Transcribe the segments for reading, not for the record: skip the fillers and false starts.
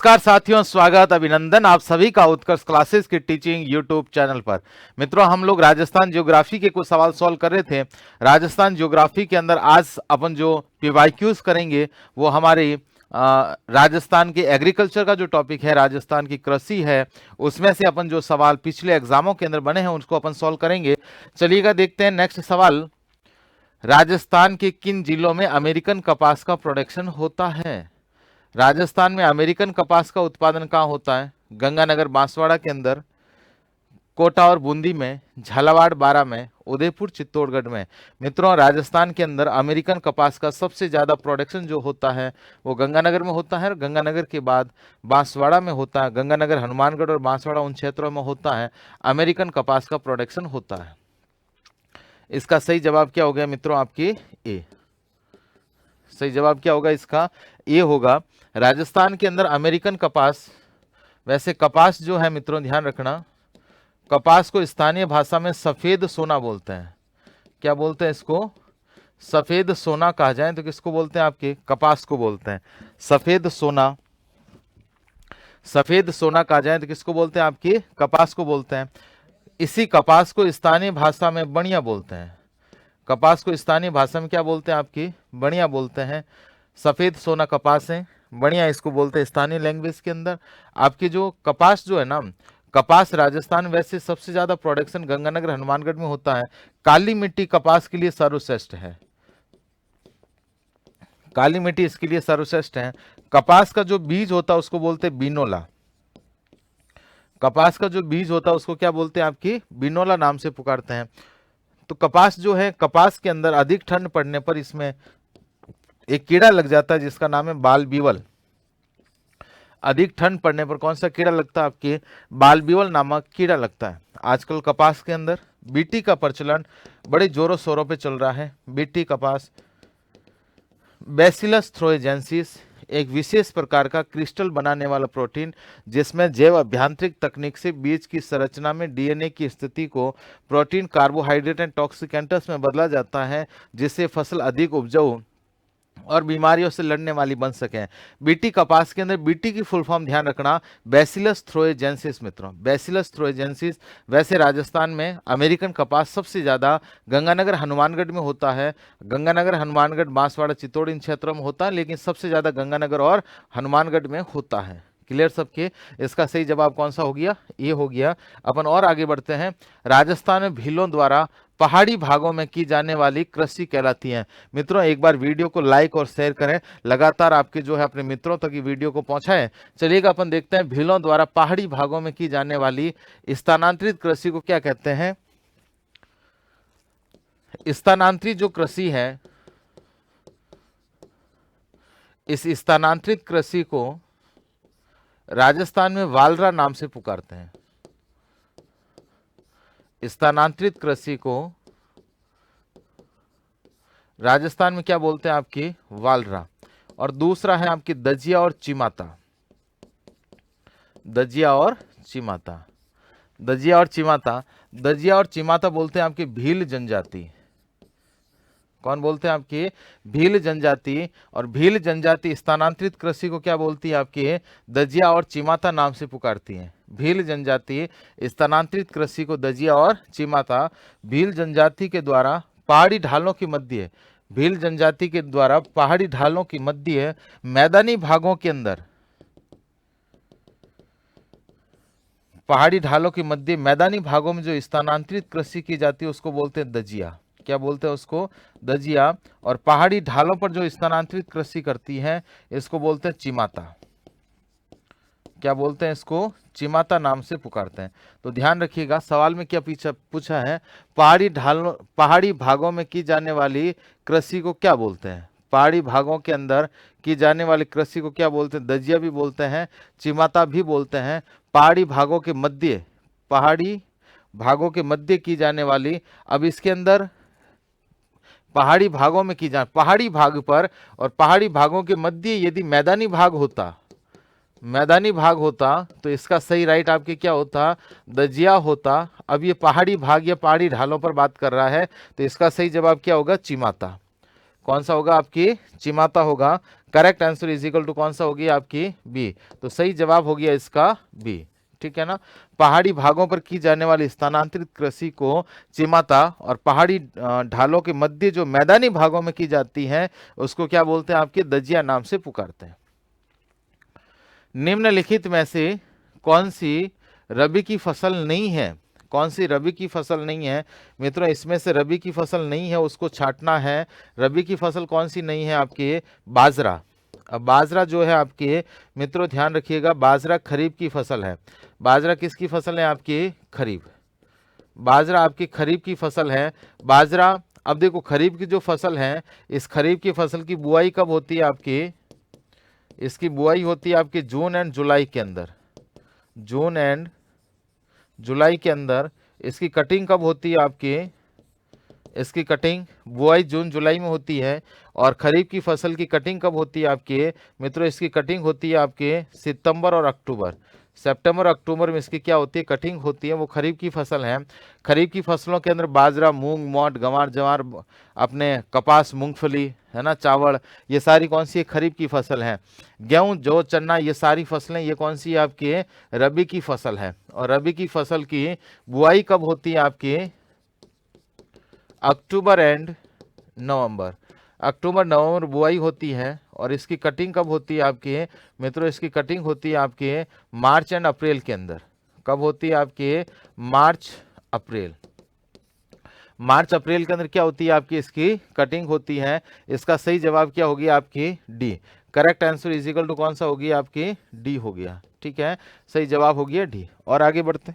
नमस्कार साथियों, स्वागत अभिनंदन आप सभी का उत्कर्ष क्लासेस की टीचिंग यूट्यूब चैनल पर। मित्रों, हम लोग राजस्थान ज्योग्राफी के कुछ सवाल सॉल्व कर रहे थे। राजस्थान ज्योग्राफी के अंदर आज अपन जो पीवाईक्यूज करेंगे वो हमारे राजस्थान के एग्रीकल्चर का जो टॉपिक है, राजस्थान की कृषि है, उसमें से अपन जो सवाल पिछले एग्जामों के अंदर बने हैं उसको अपन सॉल्व करेंगे। चलिएगा देखते हैं नेक्स्ट सवाल। राजस्थान के किन जिलों में अमेरिकन कपास का प्रोडक्शन होता है? राजस्थान में अमेरिकन कपास का उत्पादन कहाँ होता है? गंगानगर बांसवाड़ा के अंदर, कोटा और बूंदी में, झालावाड़ बारां में, उदयपुर चित्तौड़गढ़ में। मित्रों, राजस्थान के अंदर अमेरिकन कपास का सबसे ज्यादा प्रोडक्शन जो होता है वो गंगानगर में होता है, और गंगानगर के बाद बांसवाड़ा में होता है। गंगानगर, हनुमानगढ़ और बांसवाड़ा उन क्षेत्रों में होता है अमेरिकन कपास का प्रोडक्शन होता है। इसका सही जवाब क्या हो गया मित्रों? आपकी ए। सही जवाब क्या होगा इसका? ए होगा। राजस्थान के अंदर अमेरिकन कपास, वैसे कपास जो है मित्रों ध्यान रखना, कपास को स्थानीय भाषा में सफेद सोना बोलते हैं। क्या बोलते हैं इसको? सफेद सोना कहा जाए तो किसको बोलते हैं? आपके कपास को बोलते हैं सफेद सोना। सफेद सोना कहा जाए तो किसको बोलते हैं? आपके कपास को बोलते हैं। इसी कपास को स्थानीय भाषा में बढ़िया बोलते हैं। कपास को स्थानीय भाषा में क्या बोलते हैं? आपकी बढ़िया बोलते हैं। सफेद सोना कपास है, बढ़िया इसको बोलते हैं स्थानीय लैंग्वेज के अंदर। आपकी जो कपास जो है ना, कपास राजस्थान वैसे सबसे ज्यादा प्रोडक्शन गंगानगर हनुमानगढ़ में होता है। काली मिट्टी कपास के लिए सर्वश्रेष्ठ है। काली मिट्टी इसके लिए सर्वश्रेष्ठ है। कपास का जो बीज होता है उसको बोलते हैं बिनोला। कपास का जो बीज होता है उसको क्या बोलते हैं? आपकी बिनोला नाम से पुकारते हैं। तो कपास जो है, कपास के अंदर अधिक ठंड पड़ने पर इसमें एक कीड़ा लग जाता है जिसका नाम है बाल बीवल। अधिक ठंड पड़ने पर कौन सा कीड़ा लगता है? आपके बाल बीवल नामक कीड़ा लगता है। आजकल कपास के अंदर बीटी का प्रचलन बड़े जोरों शोरों पे चल रहा है। बीटी कपास बैसिलस थ्रोएजेंसिस एक विशेष प्रकार का क्रिस्टल बनाने वाला प्रोटीन, जिसमें जैव अभ्यांतरिक तकनीक से बीज की संरचना में डीएनए की स्थिति को प्रोटीन, कार्बोहाइड्रेट एंड टॉक्सिकेंटस में बदला जाता है, जिससे फसल अधिक उपजाऊ और बीमारियों से लड़ने वाली बन सके। बीटी कपास के अंदर बीटी की फुल फॉर्म ध्यान रखना, बैसिलस थ्रोएजेंसिस। मित्रों, बैसिलस थ्रोएजेंसिस। वैसे राजस्थान में अमेरिकन कपास सबसे ज्यादा गंगानगर हनुमानगढ़ में होता है। गंगानगर, हनुमानगढ़, बांसवाड़ा, चित्तौड़ इन क्षेत्रों में होता है, लेकिन सबसे ज्यादा गंगानगर और हनुमानगढ़ में होता है। क्लियर सबके? इसका सही जवाब कौन सा हो गया? ये हो गया। अपन और आगे बढ़ते हैं। राजस्थान में भीलों द्वारा पहाड़ी भागों में की जाने वाली कृषि कहलाती है। मित्रों, एक बार वीडियो को लाइक और शेयर करें, लगातार आपके जो है अपने मित्रों तक ये वीडियो को पहुंचाएं। चलिएगा अपन देखते हैं भीलों द्वारा पहाड़ी भागों में की जाने वाली स्थानांतरित कृषि को क्या कहते हैं। स्थानांतरित जो कृषि है, इस स्थानांतरित कृषि को राजस्थान में वालरा नाम से पुकारते हैं। स्थानांतरित कृषि को राजस्थान में क्या बोलते हैं? आपकी वालरा। और दूसरा है आपकी दजिया और चिमाता। दजिया और चिमाता। दजिया और चिमाता। दजिया और चिमाता बोलते हैं आपकी भील जनजाति। कौन बोलते हैं? आपकी भील जनजाति। और भील जनजाति स्थानांतरित कृषि को क्या बोलती है? आपकी दजिया और चिमाता नाम से पुकारती है। भील जनजाति स्थानांतरित कृषि को दजिया और चिमाता। भील जनजाति के द्वारा पहाड़ी ढालों की मध्य, भील जनजाति के द्वारा पहाड़ी ढालों की मध्य मैदानी भागों के अंदर, पहाड़ी ढालों के मध्य मैदानी भागों में जो स्थानांतरित कृषि की जाती है उसको बोलते हैं दजिया। क्या बोलते हैं उसको? दजिया। और पहाड़ी ढालों पर जो स्थानांतरित कृषि करती है इसको बोलते हैं चिमाता। क्या बोलते हैं इसको? चिमाता नाम से पुकारते हैं। तो ध्यान रखिएगा, सवाल में क्या पूछा है? पहाड़ी भागों में की जाने वाली कृषि को क्या बोलते हैं? पहाड़ी भागों के अंदर की जाने वाली कृषि को क्या बोलते हैं? दजिया भी बोलते हैं, चिमाता भी बोलते हैं। पहाड़ी भागों के मध्य, पहाड़ी भागों के मध्य की जाने वाली, अब इसके अंदर पहाड़ी भागों में की जाए, पहाड़ी भाग पर और पहाड़ी भागों के मध्य यदि मैदानी भाग होता, मैदानी भाग होता तो इसका सही राइट आपके क्या होता? दजिया होता। अब ये पहाड़ी भाग या पहाड़ी ढालों पर बात कर रहा है तो इसका सही जवाब क्या होगा? चिमाता। कौन सा होगा? आपकी चिमाता होगा। Correct answer is equal to कौन सा होगी आपकी बी। तो सही जवाब हो गया इसका बी, ठीक है ना। पहाड़ी भागों पर की जाने वाली स्थानांतरित कृषि को चिमाता और पहाड़ी ढालों के मध्य जो मैदानी भागों में की जाती है उसको क्या बोलते हैं आपके दजिया नाम से पुकारते हैं। निम्नलिखित में से कौन सी रबी की फसल नहीं है, कौन सी रबी की फसल नहीं है मित्रों, इसमें से रबी की फसल नहीं है उसको छांटना है। रबी की फसल कौन सी नहीं है आपके, बाजरा। अब बाजरा जो है आपके मित्रों ध्यान रखिएगा, बाजरा खरीफ की फसल है। बाजरा किसकी फसल है आपकी, खरीफ। बाजरा आपकी खरीफ की फसल है। बाजरा, अब देखो खरीफ की जो फसल है, इस खरीफ की फसल की बुआई कब होती है आपकी, इसकी बुआई होती है आपके जून एंड जुलाई के अंदर, जून एंड जुलाई के अंदर। इसकी कटिंग कब होती है आपकी, इसकी कटिंग बुआई जून जुलाई में होती है। और खरीफ की फसल की कटिंग कब होती है आपके मित्रों, इसकी कटिंग होती है आपके सितंबर और अक्टूबर, सितंबर अक्टूबर में इसकी क्या होती है, कटिंग होती है। वो खरीफ की फसल है। खरीफ की फसलों के अंदर बाजरा, मूंग, मोट, गंवार, जवार, अपने कपास, मूंगफली, है ना, चावल, ये सारी कौन सी खरीफ की फसल है। गेहूं, जौ, चना, ये सारी फसलें ये कौन सी आपके रबी की फसल है। और रबी की फसल की बुआई कब होती है आपकी, अक्टूबर एंड नवंबर, अक्टूबर नवंबर बुआई होती है। और इसकी कटिंग कब होती है आपके मित्रों, इसकी कटिंग होती है आपके मार्च एंड अप्रैल के अंदर। कब होती है आपके, मार्च अप्रैल, मार्च अप्रैल के अंदर क्या होती है आपकी इसकी कटिंग होती है। इसका सही जवाब क्या होगी आपकी D. Correct answer is equal to कौन सा होगी आपकी डी हो गया, ठीक है, सही जवाब हो गया डी। और आगे बढ़ते,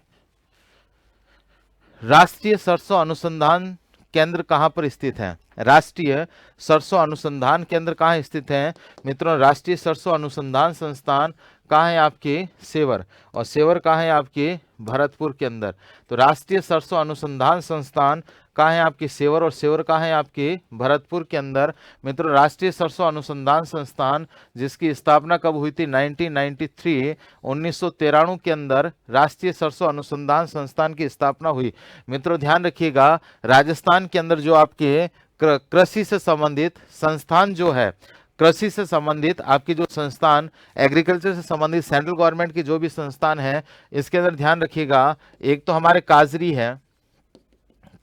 राष्ट्रीय सरसों अनुसंधान केंद्र कहां पर स्थित है। राष्ट्रीय सरसों अनुसंधान केंद्र कहां स्थित है मित्रों, राष्ट्रीय सरसों अनुसंधान संस्थान कहाँ है आपके, सेवर। और सेवर कहाँ है आपके, भरतपुर के अंदर। तो राष्ट्रीय सरसों अनुसंधान संस्थान कहाँ है आपकी, सेवर। और सेवर कहाँ है आपके, भरतपुर के अंदर। मित्रों राष्ट्रीय सरसों अनुसंधान संस्थान जिसकी स्थापना कब हुई थी, 1993, 1993 के अंदर राष्ट्रीय सरसों अनुसंधान संस्थान की स्थापना हुई। मित्रों ध्यान रखिएगा, राजस्थान के अंदर जो आपके कृषि से संबंधित संस्थान जो है, कृषि से संबंधित आपकी जो संस्थान, एग्रीकल्चर से संबंधित सेंट्रल गवर्नमेंट की जो भी संस्थान है, इसके अंदर ध्यान रखिएगा, एक तो हमारे काजरी है,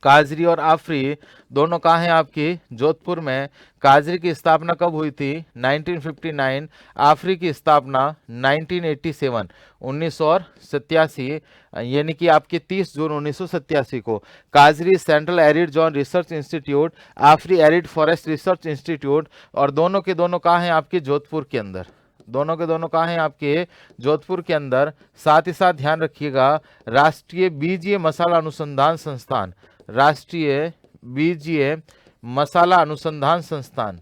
काजरी और आफरी दोनों कहाँ हैं आपकी, जोधपुर में। काजरी की स्थापना कब हुई थी, 1959। आफरी की स्थापना 1987, 1987, यानी कि आपके 30 जून 1987 को। काजरी central arid zone research institute, AFRI arid forest research institute, और दोनों के दोनों कहाँ हैं आपके, जोधपुर के अंदर। दोनों के दोनों कहाँ हैं आपके, जोधपुर के अंदर। साथ ही साथ ध्यान रखिएगा, राष्ट्रीय बीजीय मसाला अनुसंधान संस्थान, राष्ट्रीय बीजीय मसाला अनुसंधान संस्थान,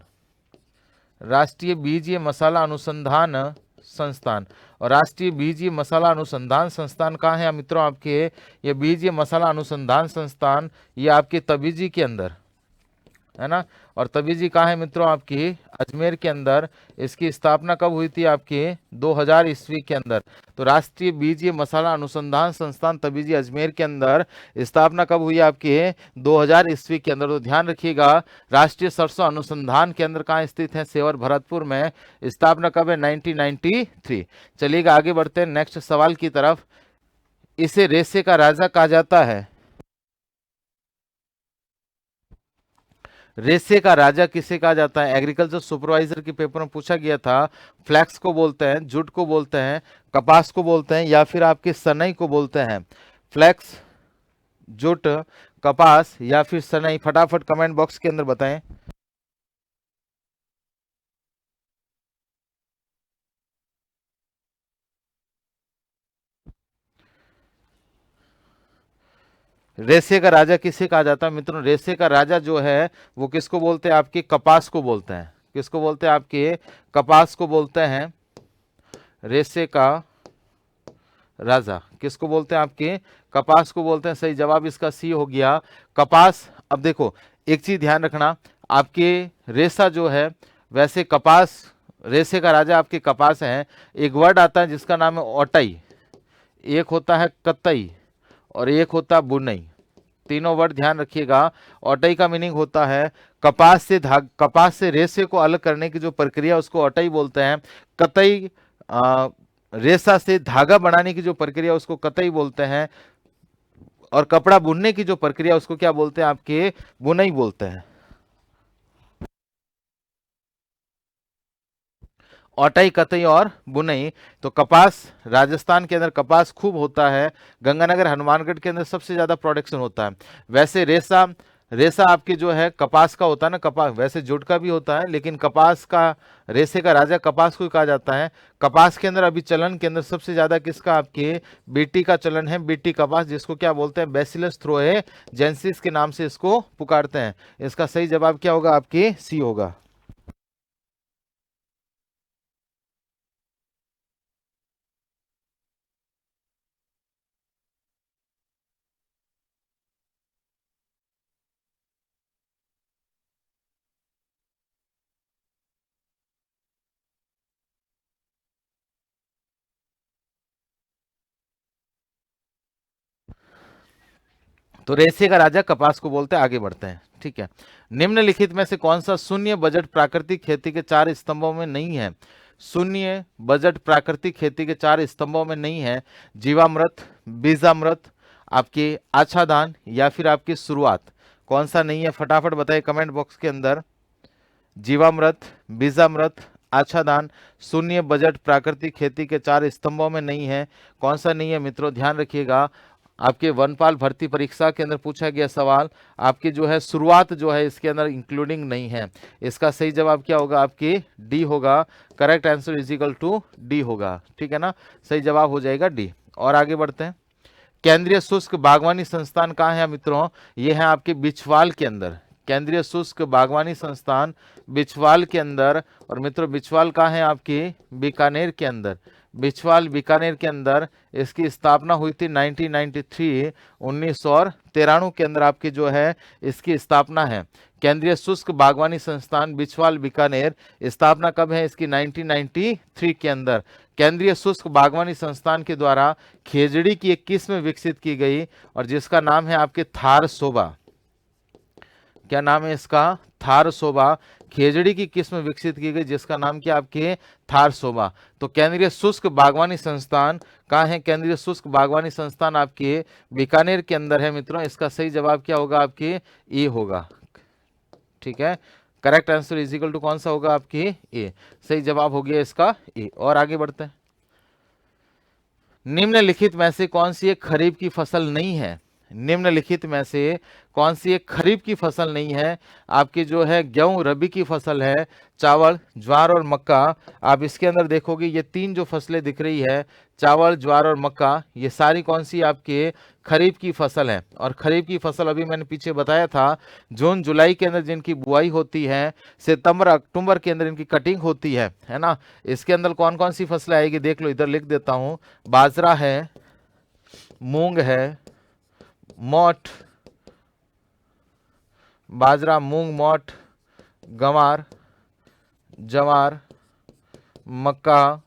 राष्ट्रीय बीजीय मसाला अनुसंधान संस्थान। और राष्ट्रीय बीजीय मसाला अनुसंधान संस्थान कहाँ है मित्रों आपके, ये बीजीय मसाला अनुसंधान संस्थान ये आपके तबीजी के अंदर है ना। और तबीजी कहाँ है मित्रों आपकी, अजमेर के अंदर। इसकी स्थापना कब हुई थी आपके, 2000 ईस्वी के अंदर। तो राष्ट्रीय बीजीय मसाला अनुसंधान संस्थान तबीजी अजमेर के अंदर स्थापना कब हुई आपके, 2000 ईस्वी के अंदर। तो ध्यान रखिएगा, राष्ट्रीय सरसों अनुसंधान केंद्र कहाँ स्थित है, सेवर भरतपुर में। स्थापना कब है, 1993। चलिएगा आगे बढ़ते हैं नेक्स्ट सवाल की तरफ। इसे रेसे का राजा कहा जाता है। रेसे का राजा किसे कहा जाता है, एग्रीकल्चर सुपरवाइजर के पेपर में पूछा गया था। फ्लैक्स को बोलते हैं, जूट को बोलते हैं, कपास को बोलते हैं, या फिर आपके सनई को बोलते हैं। फ्लैक्स, जूट, कपास या फिर सनई, फटाफट कमेंट बॉक्स के अंदर बताएं। रेसे का राजा किसे कहा जाता है मित्रों, रेसे का राजा जो है वो किसको बोलते हैं, आपके कपास को बोलते हैं। किसको बोलते हैं, आपके कपास को बोलते हैं। रेसे का राजा किसको बोलते हैं, आपके कपास को बोलते हैं। सही जवाब इसका सी हो गया, कपास। अब देखो एक चीज ध्यान रखना, आपके रेसा जो है, वैसे कपास, रेसे का राजा आपके कपास है। एक वर्ड आता है जिसका नाम है ओटई, एक होता है कतई और एक होता है बुनई। तीनों वर्ड ध्यान रखिएगा। ओटई का मीनिंग होता है कपास से रेशे को अलग करने की जो प्रक्रिया उसको अटई बोलते हैं। कतई रेशा से धागा बनाने की जो प्रक्रिया उसको कतई बोलते हैं। और कपड़ा बुनने की जो प्रक्रिया उसको क्या बोलते हैं आपके, बुनई बोलते हैं। औटाई, कतई और बुनई। तो कपास, राजस्थान के अंदर कपास खूब होता है। गंगानगर, हनुमानगढ़ के अंदर सबसे ज्यादा प्रोडक्शन होता है। वैसे रेशा, रेशा आपकी जो है कपास का होता है ना, कपास वैसे जुट का भी होता है, लेकिन कपास का, रेशे का राजा कपास को कहा जाता है। कपास के अंदर अभी चलन के अंदर सबसे ज्यादा किसका, आपके बीटी का चलन है। बीटी कपास, जिसको क्या बोलते हैं, बैसिलस थ्रोए जेंसिस के नाम से इसको पुकारते हैं। इसका सही जवाब क्या होगा, आपके सी होगा। तो रेशे का राजा कपास को बोलते हैं। आगे बढ़ते हैं, ठीक है। निम्नलिखित में से कौन सा शून्य बजट प्राकृतिक खेती के 4 स्तंभों में नहीं है। शून्य बजट प्राकृतिक खेती के 4 स्तंभों में नहीं है। जीवामृत, बीजामृत, आपके आच्छादन या फिर आपकी शुरुआत, कौन सा नहीं है, फटाफट बताइए कमेंट बॉक्स के अंदर। जीवामृत, बीजामृत, आच्छादन, शून्य बजट प्राकृतिक खेती के 4 स्तंभों में नहीं है, कौन सा नहीं है मित्रों, ध्यान रखिएगा। आपके वनपाल भर्ती परीक्षा के अंदर पूछा गया सवाल, आपकी जो है शुरुआत जो है इसके अंदर इंक्लूडिंग नहीं है। इसका सही जवाब क्या होगा, आपकी डी होगा। Correct answer is equal to D होगा, ठीक है ना, सही जवाब हो जाएगा डी। और आगे बढ़ते हैं। केंद्रीय शुष्क बागवानी संस्थान कहाँ है मित्रों, ये है आपके बिछवाल के अंदर। केंद्रीय शुष्क बागवानी संस्थान बिछवाल के अंदर। और मित्रों बिछवाल कहाँ है, आपकी बीकानेर के अंदर। बिछवाल बीकानेर के अंदर इसकी स्थापना हुई थी 1993, 1993 के अंदर आपकी जो है इसकी स्थापना है। केंद्रीय शुष्क बागवानी संस्थान बिछवाल बीकानेर, स्थापना कब है इसकी, 1993 के अंदर। केंद्रीय शुष्क बागवानी संस्थान के द्वारा खेजड़ी की एक किस्म विकसित की गई और जिसका नाम है आपके थार शोभा। क्या नाम है इसका, थार शोभा। खेजड़ी की किस्म विकसित की गई जिसका नाम क्या, आपके थार शोभा। तो केंद्रीय शुष्क बागवानी संस्थान कहाँ है, केंद्रीय शुष्क बागवानी संस्थान आपके बीकानेर के अंदर है मित्रों। इसका सही जवाब क्या होगा, आपके ए होगा, ठीक है। Correct answer is equal to कौन सा होगा, आपके ए, सही जवाब हो गया इसका ए। और आगे बढ़ते हैं। निम्नलिखित में से कौन सी एक खरीफ की फसल नहीं है। निम्नलिखित में से कौन सी एक खरीफ की फसल नहीं है, आपकी जो है गेहूं रबी की फसल है, चावल, ज्वार और मक्का। आप इसके अंदर देखोगे ये 3 जो फसलें दिख रही है, चावल, ज्वार और मक्का, ये सारी कौन सी आपके खरीफ की फसल है। और खरीफ की फसल अभी मैंने पीछे बताया था, जून जुलाई के अंदर जिनकी बुआई होती है, सितंबर अक्टूबर के अंदर इनकी कटिंग होती है ना। इसके अंदर कौन कौन सी फसलें आएगी देख लो, इधर लिख देता हूं। बाजरा है, मूंग है, मोठ, बाजरा, मूंग, मोठ, गंवार, जवार, मक्का,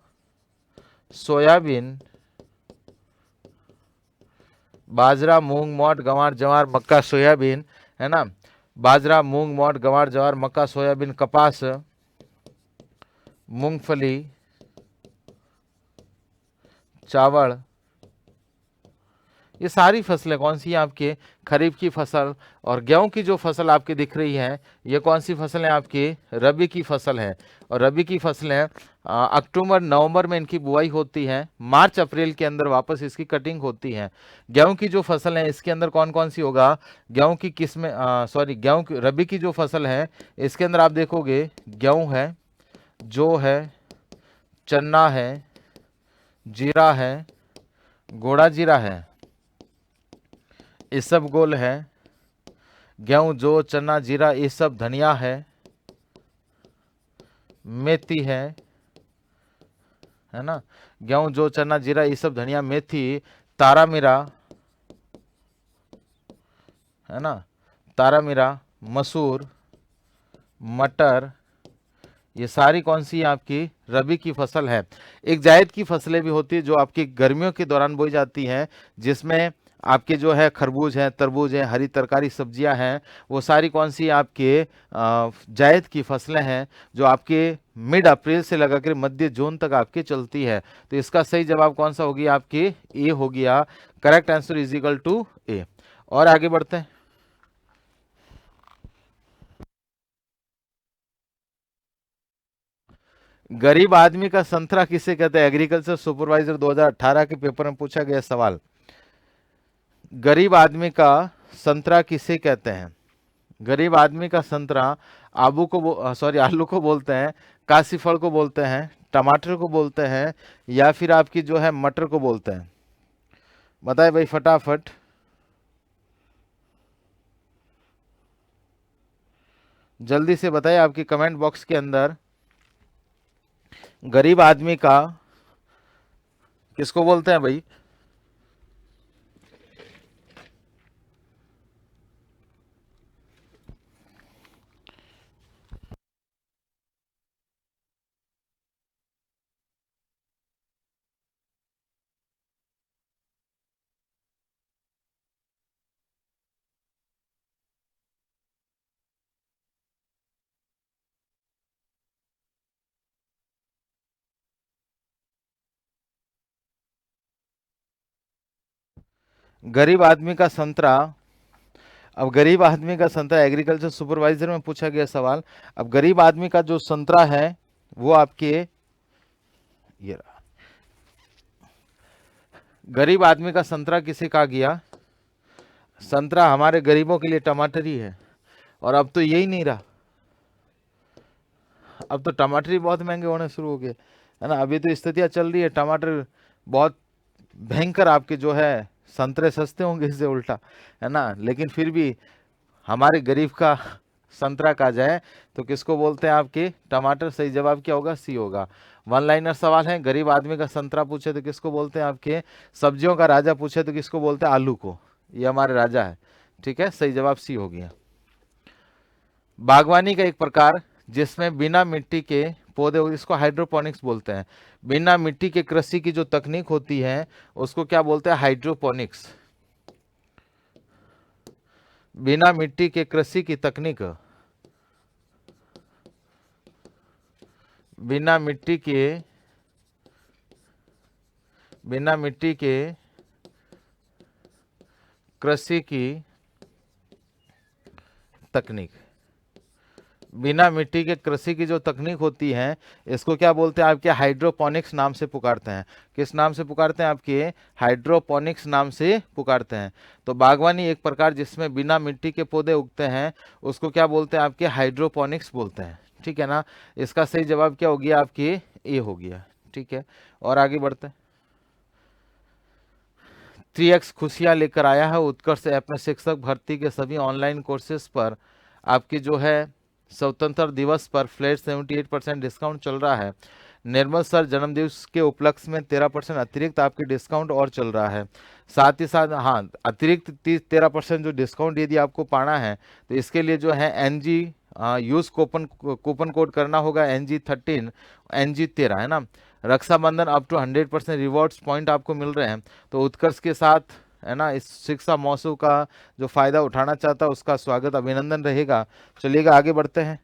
सोयाबीन, बाजरा, मूंग, मोठ, गंवार, जवार, मक्का, सोयाबीन, है ना। बाजरा, मूंग, मोठ, गंवार, जवार, मक्का, सोयाबीन, कपास, मूंगफली, चावल, ये सारी फसलें कौन सी हैं आपके खरीफ की फसल। और गेहूं की जो फसल आपकी दिख रही है, ये कौन सी फसल है आपकी, रबी की फसल है। और रबी की फसलें अक्टूबर नवंबर में इनकी बुआई होती है, मार्च अप्रैल के अंदर वापस इसकी कटिंग होती है। गेहूं की जो फसल है इसके अंदर कौन कौन सी होगा, गेहूं की किस्में, सॉरी गेहूं की, रबी की जो फसल है इसके अंदर आप देखोगे गेहूं है, जौ है, चना है, जीरा है, घोड़ा जीरा है, इसबगोल है, गेहूं, जौ, चना, जीरा, ये सब, धनिया है, मेथी है ना। गेहूं, जौ, चना, जीरा, ये सब, धनिया, मेथी, तारा मीरा, है ना, तारा मीरा, मसूर, मटर, ये सारी कौन सी आपकी रबी की फसल है। एक जायद की फसलें भी होती है जो आपकी गर्मियों के दौरान बोई जाती हैं, जिसमें आपके जो है खरबूज हैं, तरबूज हैं, हरी तरकारी सब्जियां हैं, वो सारी कौन सी आपके जायद की फसलें हैं जो आपके मिड अप्रैल से लगा कर मध्य जून तक आपकी चलती है। तो इसका सही जवाब कौन सा होगी आपकी? ए हो गया। Correct answer is equal to A. और आगे बढ़ते हैं। गरीब आदमी का संतरा किसे कहते हैं? एग्रीकल्चर सुपरवाइजर 2018 के पेपर में पूछा गया सवाल। गरीब आदमी का संतरा किसे कहते हैं? गरीब आदमी का संतरा आलू को बोलते हैं, काशी फल को बोलते हैं, टमाटर को बोलते हैं, या फिर आपकी जो है मटर को बोलते हैं? बताए भाई फटाफट। जल्दी से बताइए आपकी कमेंट बॉक्स के अंदर। गरीब आदमी का किसको बोलते हैं भाई? गरीब आदमी का संतरा। अब गरीब आदमी का संतरा एग्रीकल्चर सुपरवाइजर में पूछा गया सवाल। अब गरीब आदमी का जो संतरा है वो आपके ये रहा। गरीब आदमी का संतरा किसे कहा गया? संतरा हमारे गरीबों के लिए टमाटर ही है। और अब तो यही नहीं रहा, अब तो टमाटर ही बहुत महंगे होने शुरू हो गए, है ना। अभी तो स्थितियां चल रही है, टमाटर बहुत भयंकर, आपके जो है संतरे सस्ते होंगे इससे उल्टा, है ना। लेकिन फिर भी हमारे गरीब का संतरा कहा जाए तो किसको बोलते हैं? आपके टमाटर। सही जवाब क्या होगा? सी होगा। वन लाइनर सवाल है। गरीब आदमी का संतरा पूछे तो किसको बोलते हैं? आपके सब्जियों का राजा पूछे तो किसको बोलते हैं? आलू को। ये हमारे राजा है, ठीक है। सही जवाब सी हो गया। बागवानी का एक प्रकार जिसमें बिना मिट्टी के पौधे, इसको हाइड्रोपोनिक्स बोलते हैं। बिना मिट्टी के कृषि की जो तकनीक होती है उसको क्या बोलते हैं? हाइड्रोपोनिक्स। बिना मिट्टी के कृषि की तकनीक, बिना मिट्टी के कृषि की तकनीक, बिना मिट्टी के कृषि की जो तकनीक होती है इसको क्या बोलते हैं? आपके हाइड्रोपोनिक्स नाम से पुकारते हैं। किस नाम से पुकारते हैं? आपके हाइड्रोपोनिक्स नाम से पुकारते हैं। तो बागवानी एक प्रकार जिसमें बिना मिट्टी के पौधे उगते हैं उसको क्या बोलते हैं? आपके हाइड्रोपोनिक्स बोलते हैं, ठीक है ना। इसका सही जवाब क्या हो गया? आपकी ए हो गया, ठीक है। और आगे बढ़ते हैं। 3x खुशियां लेकर आया है उत्कर्ष ऐप में शिक्षक भर्ती के सभी ऑनलाइन कोर्सेज पर आपकी जो है स्वतंत्र दिवस पर फ्लैट 78% डिस्काउंट चल रहा है। निर्मल सर जन्मदिवस के उपलक्ष्य में 13% अतिरिक्त आपकी डिस्काउंट और चल रहा है। साथ ही साथ हाँ, अतिरिक्त 13% जो डिस्काउंट यदि आपको पाना है तो इसके लिए जो है NG यूज कूपन कोड करना होगा, NG13 NG13, है ना। Rakshabandhan up to 100% rewards point आपको मिल रहे हैं। तो उत्कर्ष के साथ, है ना, इस शिक्षा महोत्सव का जो फायदा उठाना चाहता है उसका स्वागत अभिनंदन रहेगा। चलिएगा आगे बढ़ते हैं।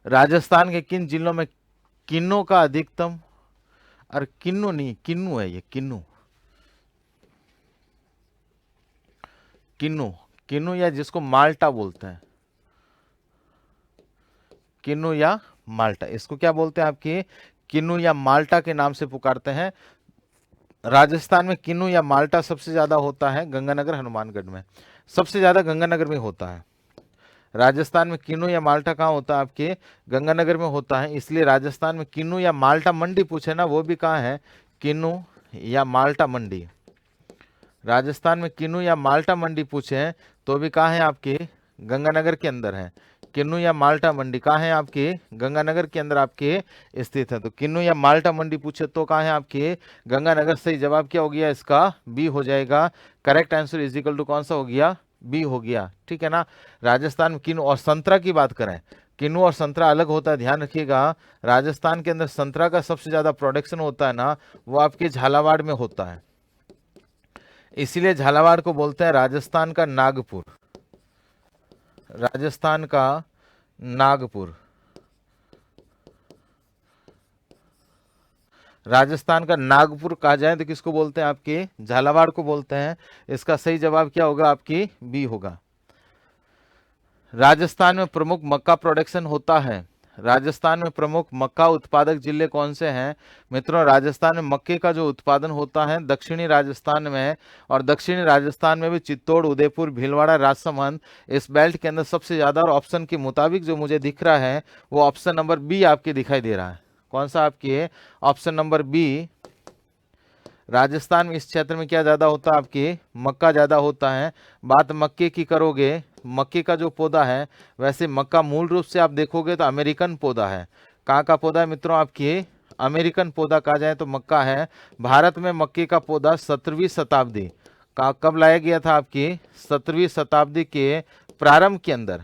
राजस्थान के किन जिलों में किन्नों का अधिकतम, और किन्नू नहीं, किन्नू है ये, किन्नू, किन्नू, किन्नू या जिसको माल्टा बोलते हैं, किन्नू या माल्टा, इसको क्या बोलते हैं? आपकी किन्नू या माल्टा के नाम से पुकारते हैं। राजस्थान में किन्नू या माल्टा सबसे ज्यादा होता है गंगानगर हनुमानगढ़ में, सबसे ज्यादा गंगानगर में होता है। राजस्थान में किन्नू या माल्टा कहाँ होता है? आपके गंगानगर में होता है। इसलिए राजस्थान में किन्नू या माल्टा मंडी पूछे ना, वो भी कहाँ है? किन्नू या माल्टा मंडी। राजस्थान में किन्नू या माल्टा मंडी पूछे हैं तो भी कहाँ है? आपके गंगानगर के अंदर है। किन्नू या माल्टा मंडी कहाँ है? आपके गंगानगर के अंदर आपके स्थित है। तो किन्नू या माल्टा मंडी पूछे तो कहाँ है? आपके गंगानगर। सही जवाब क्या हो गया? इसका बी हो जाएगा। Correct answer is equal to कौन सा हो गया? बी हो गया, ठीक है ना। राजस्थान में किन्नू। और संतरा की बात करें किन्नू और संतरा अलग होता है, ध्यान रखिएगा। राजस्थान के अंदर संतरा का सबसे ज्यादा प्रोडक्शन होता है ना, वो आपके झालावाड़ में होता है, इसीलिए झालावाड़ को बोलते हैं राजस्थान का नागपुर। राजस्थान का नागपुर, राजस्थान का नागपुर कहा जाए तो किसको बोलते हैं? आपके झालावाड़ को बोलते हैं। इसका सही जवाब क्या होगा? आपकी बी होगा। राजस्थान में प्रमुख मक्का प्रोडक्शन होता है। राजस्थान में प्रमुख मक्का उत्पादक जिले कौन से हैं? मित्रों, राजस्थान में मक्के का जो उत्पादन होता है दक्षिणी राजस्थान में है, और दक्षिणी राजस्थान में भी चित्तौड़, उदयपुर, भीलवाड़ा, राजसमंद इस बेल्ट के अंदर सबसे ज्यादा। और ऑप्शन के मुताबिक जो मुझे दिख रहा है वो ऑप्शन नंबर बी आपके दिखाई दे रहा है। कौन सा आपके? Option number B. राजस्थान में इस क्षेत्र में क्या ज्यादा होता है? आपके मक्का ज्यादा होता है। बात मक्के की करोगे, मक्के का जो पौधा है, वैसे मक्का मूल रूप से आप देखोगे तो अमेरिकन पौधा है। कहाँ का पौधा है मित्रों? आपके अमेरिकन पौधा कहा जाए तो मक्का है। भारत में मक्के का पौधा 17वीं शताब्दी का कब लाया गया था? आपकी 17वीं शताब्दी के प्रारंभ के अंदर।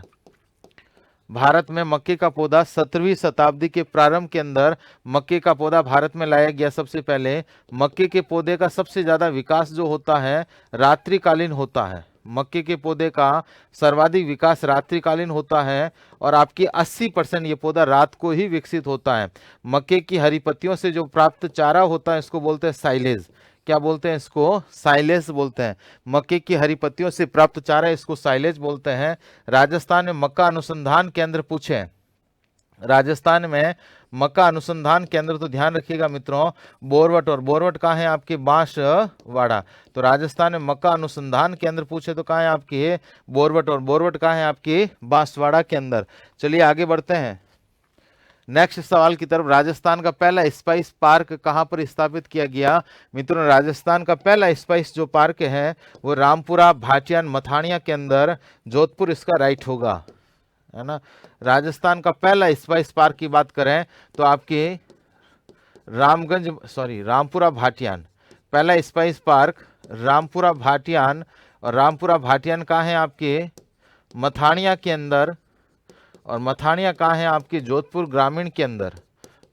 भारत में मक्के का पौधा 17वीं शताब्दी के प्रारंभ के अंदर मक्के का पौधा भारत में लाया गया। सबसे पहले मक्के के पौधे का सबसे ज्यादा विकास जो होता है रात्रिकालीन होता है। मक्के के पौधे का सर्वाधिक विकास रात्रिकालीन होता है, और आपकी 80% ये पौधा रात को ही विकसित होता है। मक्के की हरी पत्तियों से जो प्राप्त चारा होता है इसको बोलते हैं साइलेज। क्या बोलते हैं इसको? साइलेज बोलते हैं। मक्के की हरी पत्तियों से प्राप्त चारा, इसको साइलेज बोलते हैं। राजस्थान में मक्का अनुसंधान केंद्र पूछे, राजस्थान में मक्का अनुसंधान केंद्र, तो ध्यान रखिएगा मित्रों बोरवट, और बोरवट कहाँ है? आपके बांसवाड़ा। तो राजस्थान में मक्का अनुसंधान केंद्र पूछे तो कहाँ है? आपके बोरवट, और बोरवट कहाँ है? आपके बांसवाड़ा के अंदर। चलिए आगे बढ़ते हैं नेक्स्ट सवाल की तरफ। राजस्थान का पहला स्पाइस पार्क कहां पर स्थापित किया गया? मित्रों, राजस्थान का पहला स्पाइस जो पार्क है वो रामपुरा भाटियान मथानिया के अंदर, जोधपुर इसका राइट होगा, है ना। राजस्थान का पहला स्पाइस पार्क की बात करें तो आपके रामपुरा भाटियान, पहला स्पाइस पार्क रामपुरा भाटियान। और रामपुरा भाटियान कहाँ है? आपके मथानिया के अंदर, और मथानिया कहाँ है? आपकी जोधपुर ग्रामीण के अंदर।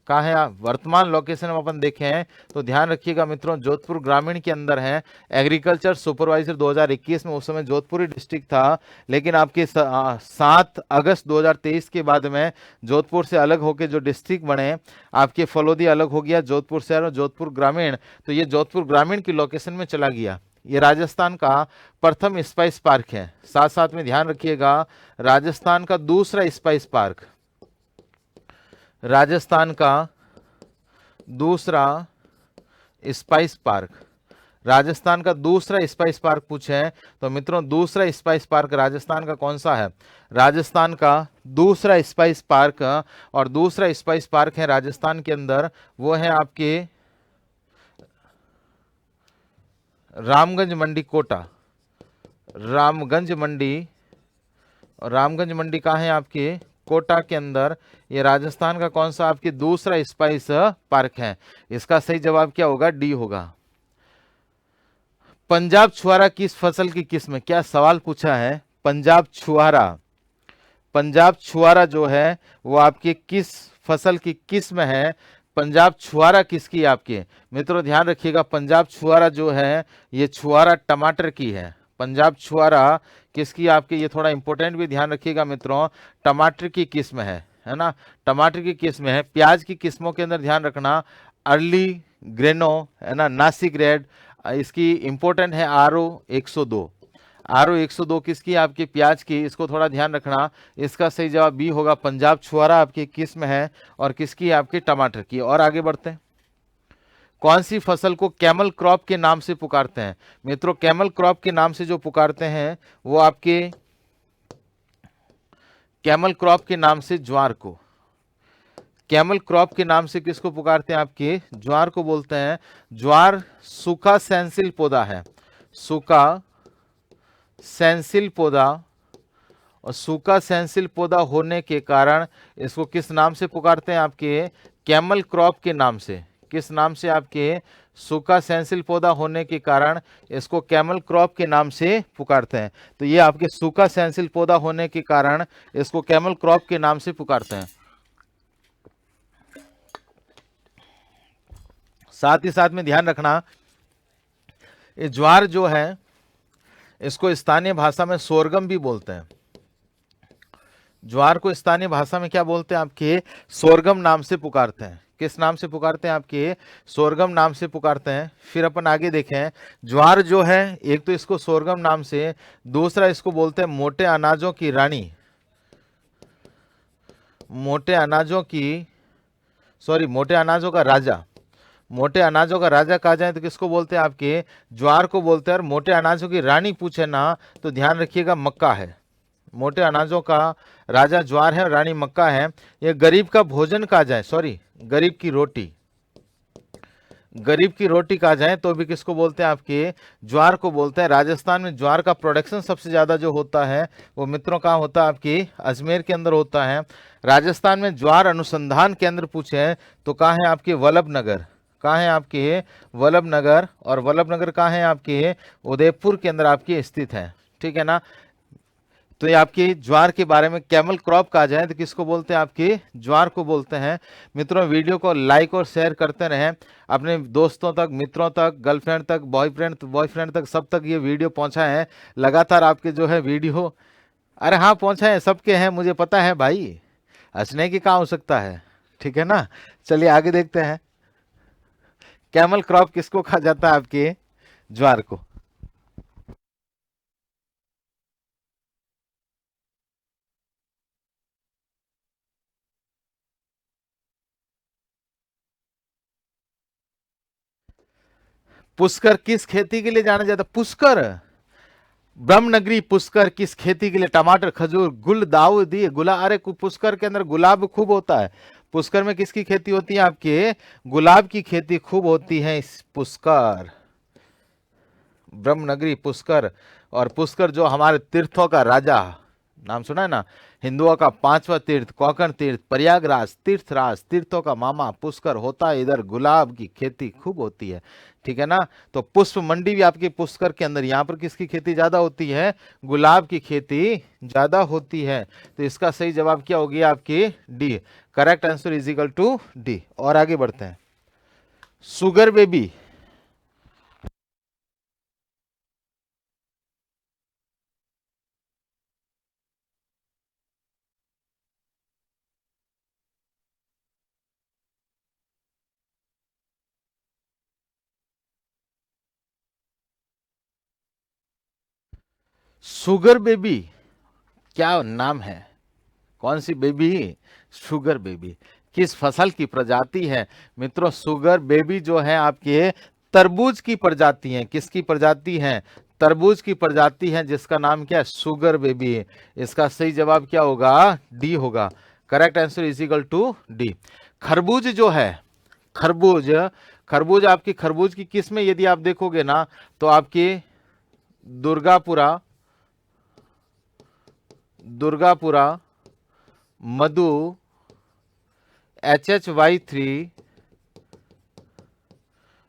कहाँ है? आप वर्तमान लोकेशन में अपन देखें तो ध्यान रखिएगा मित्रों, जोधपुर ग्रामीण के अंदर है। एग्रीकल्चर सुपरवाइजर 2021 में उस समय जोधपुर ही डिस्ट्रिक्ट था, लेकिन आपके 7 अगस्त 2023 के बाद में जोधपुर से अलग होकर जो डिस्ट्रिक्ट बने, आपके फलोदी अलग हो गया, जोधपुर शहर और जोधपुर ग्रामीण, तो ये जोधपुर ग्रामीण की लोकेशन में चला गया। ये राजस्थान का प्रथम स्पाइस पार्क है। साथ साथ में ध्यान रखिएगा राजस्थान का दूसरा स्पाइस पार्क, राजस्थान का दूसरा स्पाइस पार्क, राजस्थान का दूसरा स्पाइस पार्क पूछे तो मित्रों दूसरा स्पाइस पार्क राजस्थान का कौन सा है? राजस्थान का दूसरा स्पाइस पार्क, और दूसरा स्पाइस पार्क है राजस्थान के अंदर, वो है आपके रामगंज मंडी कोटा। रामगंज मंडी, और रामगंज मंडी कहाँ है? आपके कोटा के अंदर। ये राजस्थान का कौन सा आपके दूसरा स्पाइस पार्क है? इसका सही जवाब क्या होगा? डी होगा। पंजाब छुआरा किस फसल की किस्म? क्या सवाल पूछा है? पंजाब छुआरा, पंजाब छुआरा जो है वो आपके किस फसल की किस्म है? पंजाब छुआरा किसकी? आपके मित्रों ध्यान रखिएगा, पंजाब छुआरा जो है ये छुआरा टमाटर की है। पंजाब छुआरा किसकी? आपके, ये थोड़ा इंपॉर्टेंट भी ध्यान रखिएगा मित्रों, टमाटर की किस्म है ना, टमाटर की किस्म है। प्याज की किस्मों के अंदर ध्यान रखना अर्ली ग्रेनो, है ना, नासिक रेड, इसकी इंपॉर्टेंट है RO 102। RO 102 किसकी? आपकी प्याज की, इसको थोड़ा ध्यान रखना। इसका सही जवाब बी होगा, पंजाब छुआरा आपकी किस्म है, और किसकी? आपकी टमाटर की। और आगे बढ़ते हैं, कौन सी फसल को कैमल क्रॉप के नाम से पुकारते हैं? मित्रों, कैमल क्रॉप के नाम से जो पुकारते हैं वो आपके कैमल क्रॉप के नाम से ज्वार को, कैमल क्रॉप के नाम से किसको पुकारते हैं? आपके ज्वार को बोलते हैं। ज्वार सूखा सेंसिल पौधा है, सूखा सेंसिल पौधा, और सूखा सेंसिल पौधा होने के कारण इसको किस नाम से पुकारते हैं? आपके कैमल क्रॉप के नाम से। किस नाम से? आपके सूखा सेंसिल पौधा होने के कारण इसको कैमल क्रॉप के नाम से पुकारते हैं। तो ये आपके सूखा सेंसिल पौधा होने के कारण इसको कैमल क्रॉप के नाम से पुकारते हैं। साथ ही साथ में ध्यान रखना, ये ज्वार जो है इसको स्थानीय भाषा में सोरगम भी बोलते हैं। ज्वार को स्थानीय भाषा में क्या बोलते हैं? आपके सोरगम नाम से पुकारते हैं। किस नाम से पुकारते हैं? आपके सोरगम नाम से पुकारते हैं। फिर अपन आगे देखें, ज्वार जो है एक तो इसको सोरगम नाम से, दूसरा इसको बोलते हैं मोटे अनाजों की रानी, मोटे अनाजों की, सॉरी मोटे अनाजों का राजा। मोटे अनाजों का राजा कहा जाए तो किसको बोलते हैं? आपके ज्वार को बोलते हैं। और मोटे अनाजों की रानी पूछे ना तो ध्यान रखिएगा मक्का है। मोटे अनाजों का राजा ज्वार है और रानी मक्का है। ये गरीब का भोजन कहा जाए, सॉरी गरीब की रोटी, गरीब की रोटी कहा जाए तो भी किसको बोलते हैं? आपके ज्वार को बोलते हैं। राजस्थान में ज्वार का प्रोडक्शन सबसे ज्यादा जो होता है वो मित्रों कहाँ होता है? आपके अजमेर के अंदर होता है। राजस्थान में ज्वार अनुसंधान केंद्र पूछे तो कहाँ है? आपके वल्लभनगर। कहाँ है? आपके वल्लभनगर। और वल्लभनगर कहाँ है? आपके उदयपुर के अंदर आपके स्थित है। ठीक है ना। तो ये आपकी ज्वार के बारे में कैमल क्रॉप कहा जाए तो किसको बोलते हैं? आपके ज्वार को बोलते हैं। मित्रों वीडियो को लाइक और शेयर करते रहें, अपने दोस्तों तक, मित्रों तक, गर्लफ्रेंड तक, बॉयफ्रेंड तक, सब तक ये वीडियो पहुंचाएं। लगातार आपके जो है वीडियो, अरे हाँ पहुंचाएं, सबके हैं मुझे पता है भाई, हंसने की कहाँ हो सकता है। ठीक है ना। चलिए आगे देखते हैं, कैमल क्रॉप किसको कहा जाता है? आपके ज्वार को। पुष्कर किस खेती के लिए जाना जाता है? पुष्कर, ब्रह्मनगरी पुष्कर किस खेती के लिए? टमाटर, खजूर, गुलदाउदी, अरे पुष्कर के अंदर गुलाब खूब होता है। पुष्कर में किसकी खेती होती है? आपके गुलाब की खेती खूब होती है इस पुष्कर, ब्रह्मनगरी पुष्कर। और पुष्कर जो हमारे तीर्थों का राजा, नाम सुना है ना, हिंदुओं का पांचवा तीर्थ, कोकण तीर्थ, प्रयागराज, तीर्थराज, तीर्थों का मामा पुष्कर होता है। इधर गुलाब की खेती खूब होती है। ठीक है ना। तो पुष्प मंडी भी आपकी पुष्कर के अंदर, यहाँ पर किसकी खेती ज्यादा होती है? गुलाब की खेती ज्यादा होती है। तो इसका सही जवाब क्या होगी? आपकी D. Correct answer is equal to D. और आगे बढ़ते हैं, शुगर बेबी। शुगर बेबी क्या नाम है? कौन सी बेबी? शुगर बेबी किस फसल की प्रजाति है? मित्रों शुगर बेबी जो है आपके तरबूज की प्रजाति है। किसकी प्रजाति है? तरबूज की प्रजाति है, जिसका नाम क्या है? Sugar baby. इसका सही जवाब क्या होगा? डी होगा। Correct answer is equal to D. खरबूज जो है, खरबूज, खरबूज आपकी, खरबूज की किस्में यदि आप देखोगे ना तो आपकी Durgapura, Durgapura, Madhu, HHY3,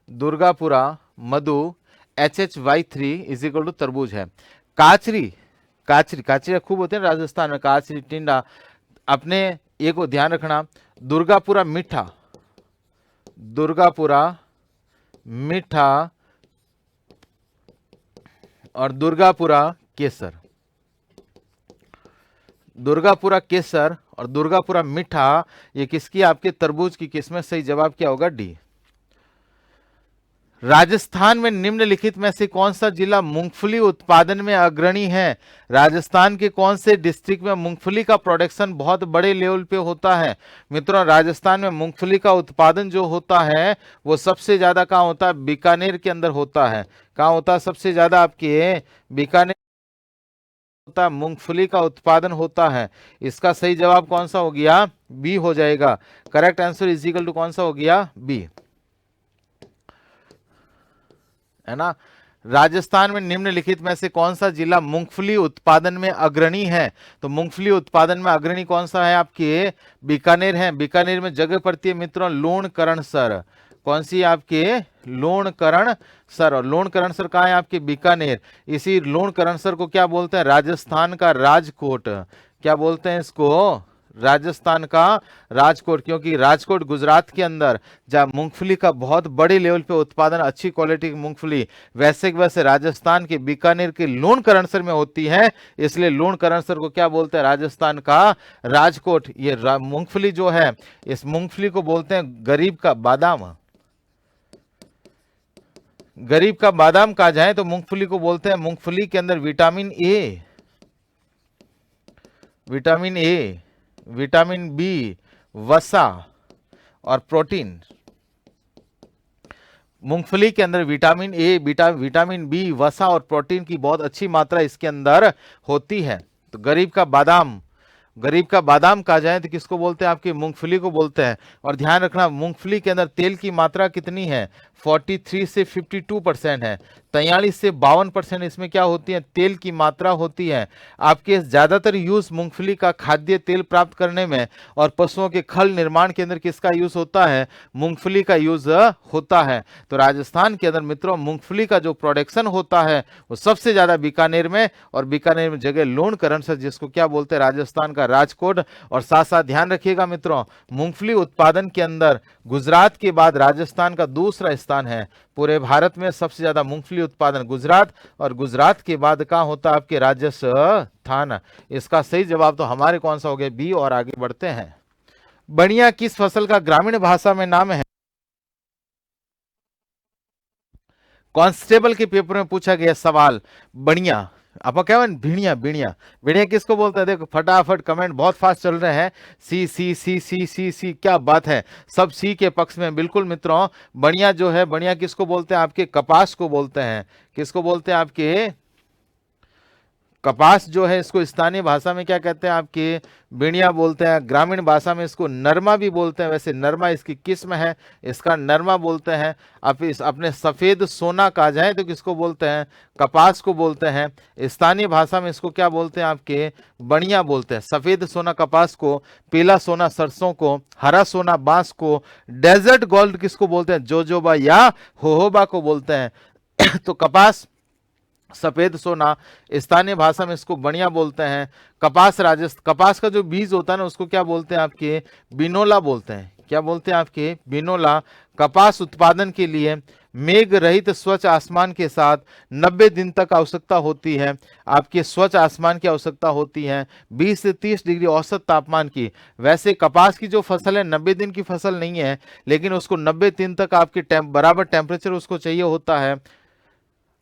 Durgapura, Madhu, HHY3 is equal to तरबूज है। काचरी, काचरी, काचरी खूब होते हैं राजस्थान में, काचरी, टिंडा। अपने ये को ध्यान रखना, दुर्गापुरा मीठा, दुर्गापुरा मीठा और दुर्गापुरा केसर। दुर्गापुरा केसर और दुर्गापुरा मीठा ये किसकी? आपके तरबूज की किस्म। सही जवाब क्या होगा? डी। राजस्थान में निम्नलिखित में से कौन सा जिला मूंगफली उत्पादन में अग्रणी है? राजस्थान के कौन से डिस्ट्रिक्ट में मूंगफली का प्रोडक्शन बहुत बड़े लेवल पे होता है? मित्रों राजस्थान में मूंगफली का उत्पादन जो होता है वो सबसे ज्यादा कहाँ होता है? बीकानेर के अंदर होता है। कहाँ होता है सबसे ज्यादा? आपके बीकानेर होता है, मूंगफली का उत्पादन होता है। इसका सही जवाब कौन सा हो गया? बी हो जाएगा। Correct answer is equal to कौन सा हो गया? बी, है ना। राजस्थान में निम्नलिखित में से कौन सा जिला मूंगफली उत्पादन में अग्रणी है? तो मूंगफली उत्पादन में अग्रणी कौन सा है? आपके बीकानेर है। बीकानेर में जगह पड़ती है मित्रों लूणकरणसर। कौन सी आपके लोणकरण सर, और लोणकरण सर कहाँ है आपके बीकानेर। इसी लोणकरण सर को क्या बोलते हैं, राजस्थान का राजकोट। क्या बोलते हैं इसको, राजस्थान का राजकोट, क्योंकि राजकोट गुजरात के अंदर जहाँ मूंगफली का बहुत बड़े लेवल पे उत्पादन, अच्छी क्वालिटी की मूंगफली वैसे के वैसे राजस्थान के बीकानेर के लोणकरणसर में होती है, इसलिए लोणकरणसर को क्या बोलते हैं, राजस्थान का राजकोट। ये मूंगफली जो है, इस मूंगफली को बोलते हैं गरीब का बादाम। गरीब का बादाम कहा जाए तो मूंगफली को बोलते हैं। मूंगफली के अंदर vitamin A, vitamin A, vitamin B, वसा और प्रोटीन। मूंगफली के अंदर विटामिन ए, विटामिन बी, वसा और प्रोटीन की बहुत अच्छी मात्रा इसके अंदर होती है। तो गरीब का बादाम, गरीब का बादाम कहा जाए तो किसको बोलते हैं, आपकी मूंगफली को बोलते हैं। और ध्यान रखना मूंगफली के अंदर तेल की मात्रा कितनी है, 43 से 52% है। 43 से 52% इसमें क्या होती है, तेल की मात्रा होती है। आपके ज्यादातर यूज मूंगफली का खाद्य तेल प्राप्त करने में और पशुओं के खल निर्माण के अंदर किसका यूज होता है, मूंगफली का यूज होता है। तो राजस्थान के अंदर मित्रों मूंगफली का जो प्रोडक्शन होता है वो सबसे ज्यादा बीकानेर में, और बीकानेर में जगह लोणकरण से, जिसको क्या बोलते हैं, राजस्थान का राजकोट। और साथ साथ ध्यान रखिएगा मित्रों, मूंगफली उत्पादन के अंदर गुजरात के बाद राजस्थान का दूसरा स्थान है। पूरे भारत में सबसे ज्यादा मूंगफली उत्पादन गुजरात, और गुजरात के बाद कहां होता है, आपके राजस्थान। इसका सही जवाब तो हमारे कौन सा हो गया, बी। और आगे बढ़ते हैं। बढ़िया किस फसल का ग्रामीण भाषा में नाम है, कांस्टेबल के पेपर में पूछा गया सवाल। बढ़िया, आप क्या भिड़िया, भिड़िया, भिड़िया किसको बोलते हैं, देखो फटाफट कमेंट बहुत फास्ट चल रहे हैं। सी सी सी सी सी सी, क्या बात है, सब सी के पक्ष में, बिल्कुल मित्रों। बढ़िया जो है, बढ़िया किसको बोलते हैं, आपके कपास को बोलते हैं। किसको बोलते हैं, आपके कपास जो है, इसको स्थानीय भाषा में क्या कहते हैं, आपके बिणिया बोलते हैं। ग्रामीण भाषा में इसको नरमा भी बोलते हैं। वैसे नरमा इसकी किस्म है, इसका नरमा बोलते हैं। आप इस अपने सफेद सोना कहा जाए तो किसको बोलते हैं, कपास को बोलते हैं। स्थानीय भाषा में इसको क्या बोलते हैं, आपके बढ़िया बोलते हैं। सफेद सोना कपास को, पीला सोना सरसों को, हरा सोना बांस को, डेजर्ट गोल्ड किसको बोलते हैं, जोजोबा या होहोबा को बोलते हैं। तो कपास, सफेद सोना, स्थानीय भाषा में इसको बढ़िया बोलते हैं। कपास, कपास का जो बीज होता है ना, उसको क्या बोलते हैं, आपके बिनोला बोलते हैं। क्या बोलते हैं, आपके बिनोला। कपास उत्पादन के लिए मेघ रहित स्वच्छ आसमान के साथ 90 दिन तक आवश्यकता होती है। आपके स्वच्छ आसमान की आवश्यकता होती है, 20 से 30 डिग्री औसत तापमान की। वैसे कपास की जो फसल है 90 दिन की फसल नहीं है, लेकिन उसको 90 दिन तक आपके बराबर टेम्परेचर उसको चाहिए होता है।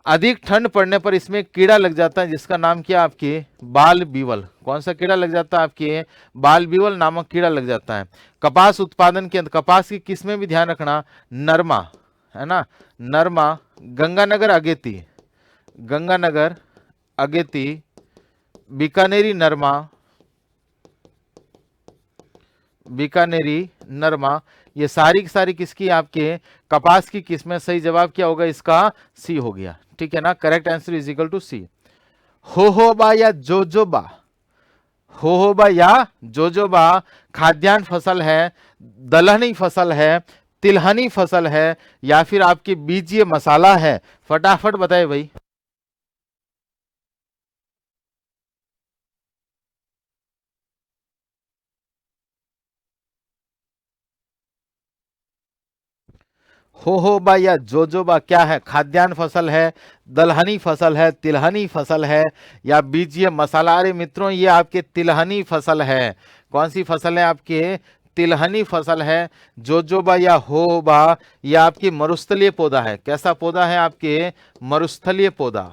अधिक ठंड पड़ने पर इसमें कीड़ा लग जाता है, जिसका नाम क्या, आपके बाल बीवल। कौन सा कीड़ा लग जाता है, आपके बाल बीवल नामक कीड़ा लग जाता है। कपास उत्पादन के अंदर कपास की किस्में भी ध्यान रखना, नरमा है ना, नरमा, गंगानगर अगेती, गंगानगर अगेती, बीकानेरी नरमा, बीकानेरी नरमा, ये सारी की सारी किसकी, आपके कपास की किस्में। सही जवाब क्या होगा इसका, सी हो गया। ठीक है ना, correct answer is equal to C. होहोबा या जोजोबा, होहोबा या जोजोबा खाद्यान्न फसल है, दलहनी फसल है, तिलहनी फसल है, या फिर आपके बीजीय मसाला है। फटाफट बताए भाई। होहोबा या जोजोबा क्या है, खाद्यान्न फसल है, दलहनी फसल है, तिलहनी फसल है, या बीजीय मसाला। अरे मित्रों, ये आपके तिलहनी फसल है। कौन सी फसल है, आपके तिलहनी फसल है। जोजोबा या होहोबा ये आपकी मरुस्थलीय पौधा है। कैसा पौधा है, आपके मरुस्थलीय पौधा।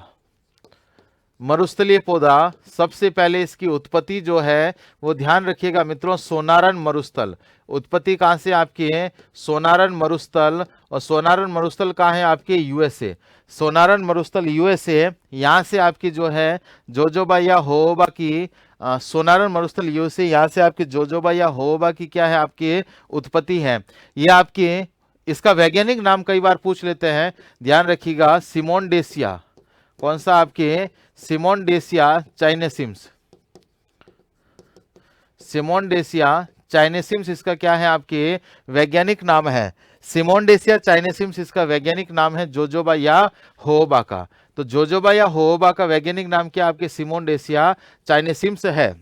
मरुस्थलीय पौधा, सबसे पहले इसकी उत्पत्ति जो है वो ध्यान रखिएगा मित्रों, सोनारन मरुस्थल। उत्पत्ति कहाँ से, आपकी है सोनारन मरुस्थल। और सोनारन मरुस्थल कहाँ है, आपके यूएसए। सोनारन मरुस्थल यूएसए, यहाँ से आपकी जो है जोजोबा या होहोबा की, सोनारन मरुस्थल यूएसए, यहाँ से आपके जोजोबा या होहोबा की क्या है, आपकी उत्पत्ति है। ये आपके, इसका वैज्ञानिक नाम कई बार पूछ लेते हैं, ध्यान रखिएगा, सिमोनडेसिया। कौन सा, आपके सिमोनडेसिया चाइनेसिम्स, सिमोनडेसिया चाइनेसिम्स इसका क्या है आपके वैज्ञानिक नाम है। सिमोंडेसिया चाइनेसिम्स इसका वैज्ञानिक नाम है जोजोबा या होहोबा का। तो जोजोबा या होहोबा का वैज्ञानिक नाम क्या आपके सिमोंडेसिया चाइनेसिम्स है।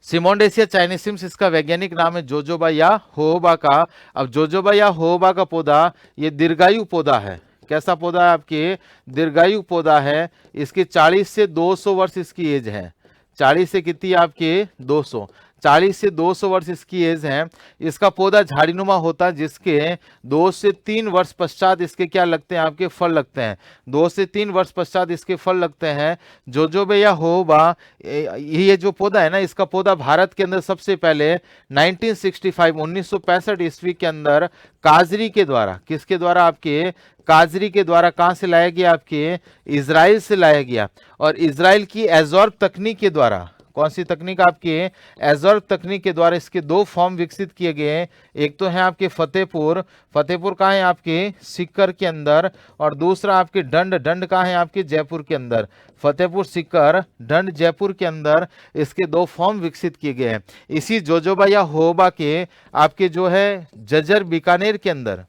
सिमोंडेसिया चाइनेसिम्स इसका वैज्ञानिक नाम है जोजोबा या होहोबा का। अब जोजोबा या होहोबा का पौधा ये दीर्घायु पौधा है। कैसा पौधा है आपके दीर्घायु पौधा है। इसकी 40 से 200 वर्ष इसकी एज है। 40 से कितनी आपके 200, 40 से 200 वर्ष इसकी एज है। इसका पौधा झाड़ीनुमा होता है जिसके 2 से 3 वर्ष पश्चात इसके क्या लगते हैं आपके फल लगते हैं। 2 से 3 वर्ष पश्चात इसके फल लगते हैं। जोजोबा या होहोबा ये जो पौधा है ना, इसका पौधा भारत के अंदर सबसे पहले 1965 ईस्वी के अंदर काजरी के द्वारा, किसके द्वारा आपके काजरी के द्वारा कहां से लाया गया आपके इजराइल से लाया गया। और इजराइल की एजॉर्ब तकनीक के द्वारा, कौन सी तकनीक आपके एजॉर्ब तकनीक के द्वारा इसके दो फॉर्म विकसित किए गए। एक तो है आपके फतेहपुर, फतेहपुर कहाँ है आपके सीकर के अंदर, और दूसरा आपके डंड, डंड कहाँ है आपके जयपुर के अंदर। फतेहपुर सीकर डंड जयपुर के अंदर इसके दो फॉर्म विकसित किए गए हैं। इसी जोजोबा या होहोबा के आपके जो है जजर बीकानेर के अंदर,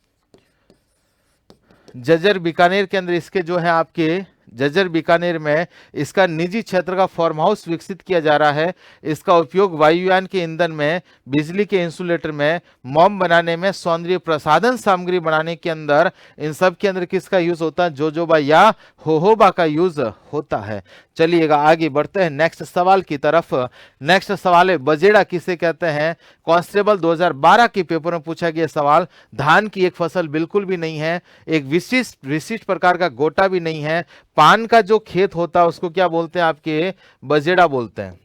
जजर बीकानेर के अंदर इसके जो है आपके जजर बीकानेर में इसका निजी क्षेत्र का फार्म हाउस विकसित किया जा रहा है। इसका उपयोग वायुयान के ईंधन में, बिजली के इंसुलेटर में, मोम बनाने में, सौंदर्य प्रसाधन सामग्री बनाने के अंदर, इन सब के अंदर किसका यूज होता है जोजोबा या होहोबा का यूज होता है। चलिएगा आगे बढ़ते हैं नेक्स्ट सवाल की तरफ। नेक्स्ट सवाल है बजेड़ा किसे कहते हैं। कांस्टेबल 2012 के पेपर में पूछा गया सवाल। धान की एक फसल बिल्कुल भी नहीं है, एक विशिष्ट प्रकार का गोटा भी नहीं है। पान का जो खेत होता है उसको क्या बोलते हैं आपके बजेड़ा बोलते हैं।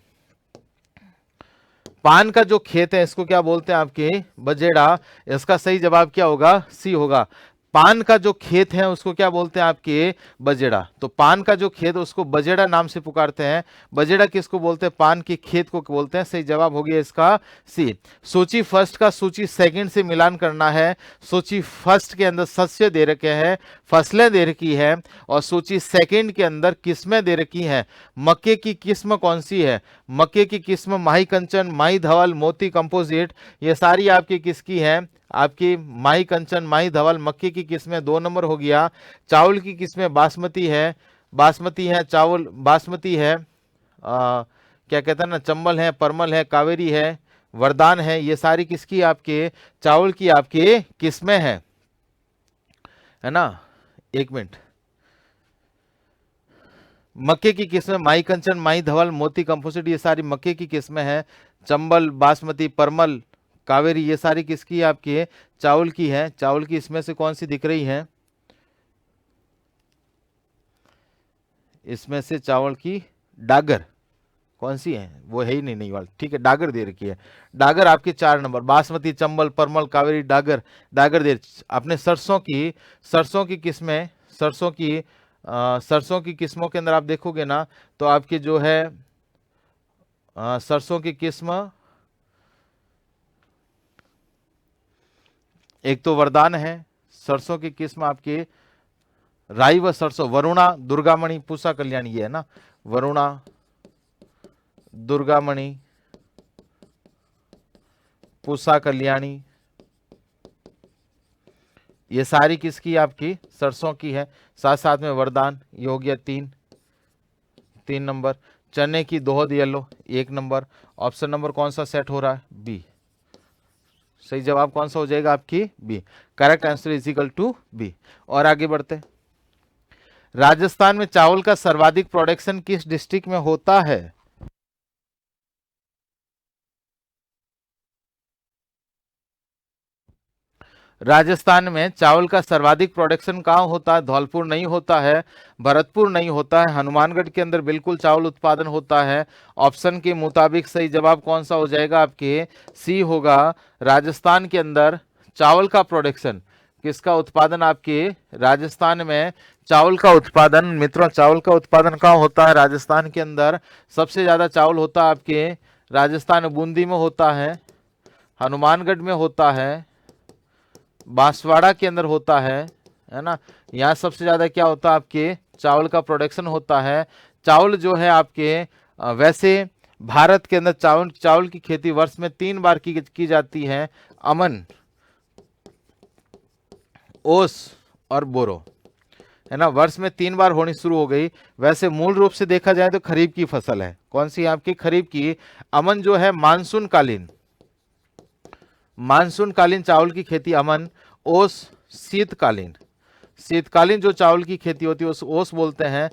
पान का जो खेत है इसको क्या बोलते हैं आपके बजेड़ा। इसका सही जवाब क्या होगा सी होगा। पान का जो खेत है उसको क्या बोलते हैं आपके बजेड़ा। तो पान का जो खेत उसको बजेड़ा नाम से पुकारते हैं। बजेड़ा किसको बोलते हैं पान के खेत को बोलते हैं। सही जवाब हो गया इसका सी। सूची फर्स्ट का सूची सेकंड से मिलान करना है। सूची फर्स्ट के अंदर शस्य दे रखे हैं, फसलें दे रखी है, और सूची सेकंड के अंदर किस्में दे रखी हैं। मक्के की किस्म कौन सी है। मक्के की किस्म माही कंचन, माही धवल, मोती कंपोजिट, ये सारी आपकी किसकी है आपकी माही कंचन, माही धवल। मक्के की किस्में 2 नंबर हो गया। चावल की किस्में बासमती है, बासमती है चावल, बासमती है क्या कहते हैं ना चंबल है, परमल है, कावेरी है, वरदान है। ये सारी किसकी आपके चावल की आपके किस्में हैं, है ना। एक मिनट, मक्के की किस्में माही कंचन, माही धवल, मोती कंपोजिट, ये सारी मक्के की किस्में हैं। चंबल, बासमती, परमल, कावेरी, ये सारी किसकी आपकी चावल की है। चावल की इसमें से कौन सी दिख रही है, इसमें से चावल की डागर कौन सी है, वो है ही नहीं वाली, ठीक है डागर दे रखी है। डागर आपके 4 नंबर, बासमती, चंबल, परमल, कावेरी, डागर, डागर दे। आपने सरसों की किस्में, सरसों की किस्मों के अंदर आप देखोगे ना तो आपकी जो है सरसों की किस्म, एक तो वरदान है। सरसों की किस्म आपकी राई व सरसों, वरुणा, दुर्गामणि, पूसा कल्याणी, ये है ना वरुणा, दुर्गामणि, पूसा कल्याणी, ये सारी किसकी आपकी सरसों की है। साथ साथ में वरदान, ये हो गया 3 नंबर। चने की दोहद येलो 1 नंबर। ऑप्शन नंबर कौन सा सेट हो रहा है बी। सही जवाब कौन सा हो जाएगा आपकी B. Correct answer is equal to B. और आगे बढ़ते, राजस्थान में चावल का सर्वाधिक प्रोडक्शन किस डिस्ट्रिक्ट में होता है। राजस्थान में चावल का सर्वाधिक प्रोडक्शन कहाँ होता है। धौलपुर नहीं होता है, भरतपुर नहीं होता है, हनुमानगढ़ के अंदर बिल्कुल चावल उत्पादन होता है। ऑप्शन के मुताबिक सही जवाब कौन सा हो जाएगा आपके सी होगा। राजस्थान के अंदर चावल का प्रोडक्शन, किसका उत्पादन आपके राजस्थान में चावल का उत्पादन, मित्रों चावल का उत्पादन कहाँ होता है राजस्थान के अंदर। सबसे ज्यादा चावल होता है आपके राजस्थान, बूंदी में होता है, हनुमानगढ़ में होता है, बांसवाड़ा के अंदर होता है ना। यहाँ सबसे ज्यादा क्या होता है आपके चावल का प्रोडक्शन होता है। चावल जो है आपके वैसे भारत के अंदर चावल की खेती वर्ष में 3 बार की जाती है, अमन, ओस और बोरो, है ना। वर्ष में 3 बार होनी शुरू हो गई। वैसे मूल रूप से देखा जाए तो खरीफ की फसल है। कौन सी आपकी? खरीफ की। अमन जो है मानसून कालीन चावल की खेती अमन। ओस शीतकालीन जो चावल की खेती होती है उस ओस बोलते हैं।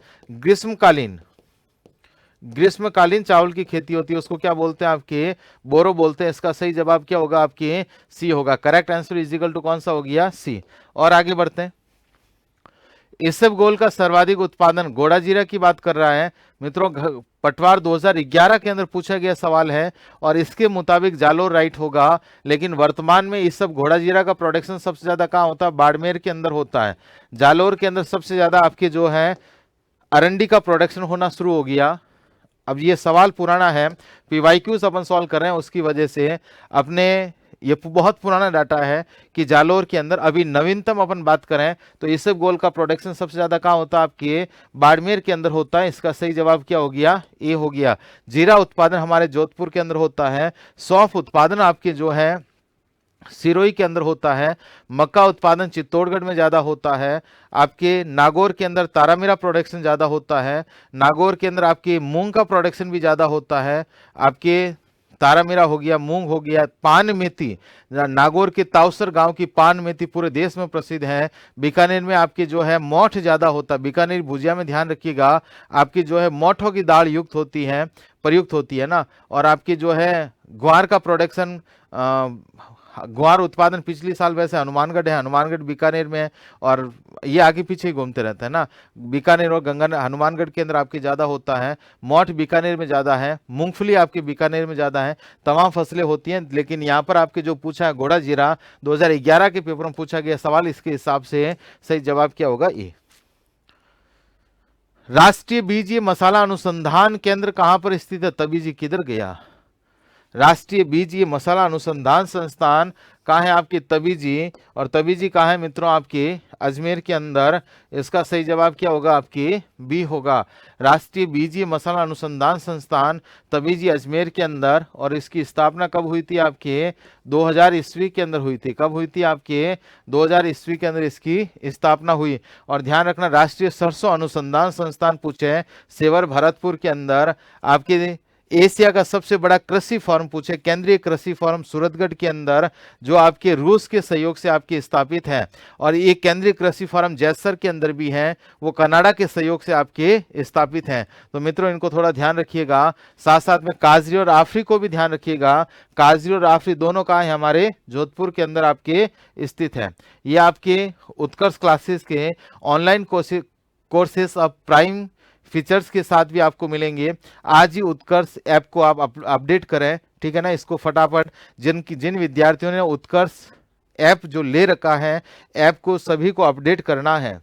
ग्रीष्मकालीन चावल की खेती होती है उसको क्या बोलते हैं? आपके बोरो बोलते हैं। इसका सही जवाब क्या होगा? आपके सी होगा। Correct answer is equal to कौन सा हो गया? सी। और आगे बढ़ते हैं। इसबगोल का सर्वाधिक उत्पादन, गोड़ा जीरा की बात कर रहा है मित्रों। पटवार 2011 के अंदर पूछा गया सवाल है और इसके मुताबिक जालोर राइट होगा। लेकिन वर्तमान में इस सब घोड़ा जीरा का प्रोडक्शन सबसे ज्यादा कहाँ होता है? बाड़मेर के अंदर होता है। जालोर के अंदर सबसे ज्यादा आपके जो है अरंडी का प्रोडक्शन होना शुरू हो गया। अब ये सवाल पुराना है, पीवाईक्यूज अपन सॉल्व कर रहे हैं, उसकी वजह से अपने ये बहुत पुराना डाटा है कि जालोर के अंदर अभी नवीनतम अपन बात करें तो इसबगोल का प्रोडक्शन सबसे ज्यादा कहाँ होता है? आपके बाड़मेर के अंदर होता है। इसका सही जवाब क्या हो गया? ए हो गया। जीरा उत्पादन हमारे जोधपुर के अंदर होता है। सौंफ उत्पादन आपके जो है सिरोही के अंदर होता है। मक्का उत्पादन चित्तौड़गढ़ में ज्यादा होता है। आपके नागौर के अंदर तारामीरा प्रोडक्शन ज्यादा होता है। नागौर के अंदर आपके मूंग का प्रोडक्शन भी ज्यादा होता है। आपके तारामीरा हो गया, मूंग हो गया। पान मेथी, नागौर के ताउसर गांव की पान मेथी पूरे देश में प्रसिद्ध है। बीकानेर में आपके जो है मोठ ज्यादा होता है। बीकानेर भुजिया में ध्यान रखिएगा, आपकी जो है मोठों की दाल युक्त होती है, प्रयुक्त होती है ना। और आपकी जो है ग्वार का प्रोडक्शन, ग्वार उत्पादन पिछली साल वैसे हनुमानगढ़ है, हनुमानगढ़ बीकानेर में है और ये आगे पीछे ही घूमते रहते हैं ना। बीकानेर और गंगा हनुमानगढ़ के अंदर आपके ज्यादा होता है। मोठ बीकानेर में ज्यादा है। मूंगफली आपके बीकानेर में ज्यादा है। तमाम फसलें होती हैं। लेकिन यहाँ पर आपके जो पूछा है घोड़ा जीरा, 2011 के पेपर में पूछा गया सवाल, इसके हिसाब से सही जवाब क्या होगा? ए। राष्ट्रीय बीज मसाला अनुसंधान केंद्र कहां पर स्थित है? तबीजी किधर गया? राष्ट्रीय बीज मसाला अनुसंधान संस्थान कहाँ है? आपके तबीजी। और तबीजी कहाँ है मित्रों? आपके अजमेर के अंदर। इसका सही जवाब क्या होगा? आपके बी होगा। राष्ट्रीय बीज मसाला अनुसंधान संस्थान तबीजी अजमेर के अंदर। और इसकी स्थापना कब हुई थी? आपके 2000 ईस्वी के अंदर हुई थी। कब हुई थी? आपके 2000 ईस्वी के अंदर इसकी स्थापना हुई। और ध्यान रखना, राष्ट्रीय सरसों अनुसंधान संस्थान पूछे सेवर भरतपुर के अंदर। आपके एशिया का सबसे बड़ा कृषि फॉर्म पूछे, केंद्रीय कृषि फॉर्म सूरतगढ़ के अंदर, जो आपके रूस के सहयोग से आपके स्थापित है। और ये केंद्रीय कृषि फॉर्म जैसर के अंदर भी है, वो कनाडा के सहयोग से आपके स्थापित हैं। तो मित्रों इनको थोड़ा ध्यान रखिएगा। साथ साथ में काजरी और आफरी को भी ध्यान रखिएगा। काजरी और आफरी दोनों कहाँ है? हमारे जोधपुर के अंदर आपके स्थित है। ये आपके उत्कर्ष क्लासेस के online courses of prime features के साथ भी आपको मिलेंगे। आज ही उत्कर्ष ऐप को आप अपडेट करें, ठीक है ना। इसको फटाफट जिन विद्यार्थियों ने उत्कर्ष ऐप जो ले रखा है, ऐप को सभी को अपडेट करना है।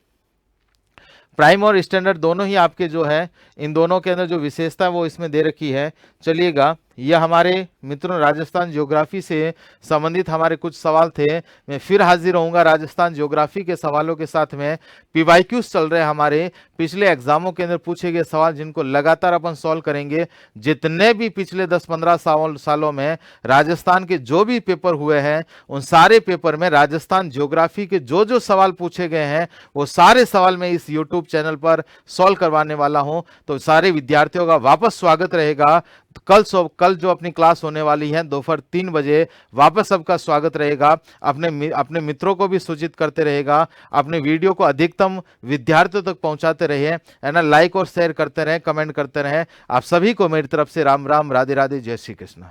प्राइम और स्टैंडर्ड दोनों ही आपके जो है, इन दोनों के अंदर जो विशेषता है वो इसमें दे रखी है। चलिएगा, यह हमारे मित्रों राजस्थान ज्योग्राफी से संबंधित हमारे कुछ सवाल थे। मैं फिर हाजिर रहूंगा राजस्थान ज्योग्राफी के सवालों के साथ में। पीवाईक्यूज चल रहे हैं हमारे, पिछले एग्जामों के अंदर पूछे गए सवाल जिनको लगातार अपन सॉल्व करेंगे। जितने भी पिछले 10-15 सालों में राजस्थान के जो भी पेपर हुए हैं, उन सारे पेपर में राजस्थान ज्योग्राफी के जो जो सवाल पूछे गए हैं, वो सारे सवाल मैं इस यूट्यूब चैनल पर सॉल्व करवाने वाला हूं। तो सारे विद्यार्थियों का वापस स्वागत रहेगा। कल जो अपनी क्लास होने वाली है दोपहर 3 बजे, वापस सबका स्वागत रहेगा। अपने मित्रों को भी सूचित करते रहेगा। अपने वीडियो को अधिकतम विद्यार्थियों तक पहुंचाते रहिए, है ना। लाइक और शेयर करते रहें, कमेंट करते रहें। आप सभी को मेरी तरफ से राम राम, राधे राधे, जय श्री कृष्ण।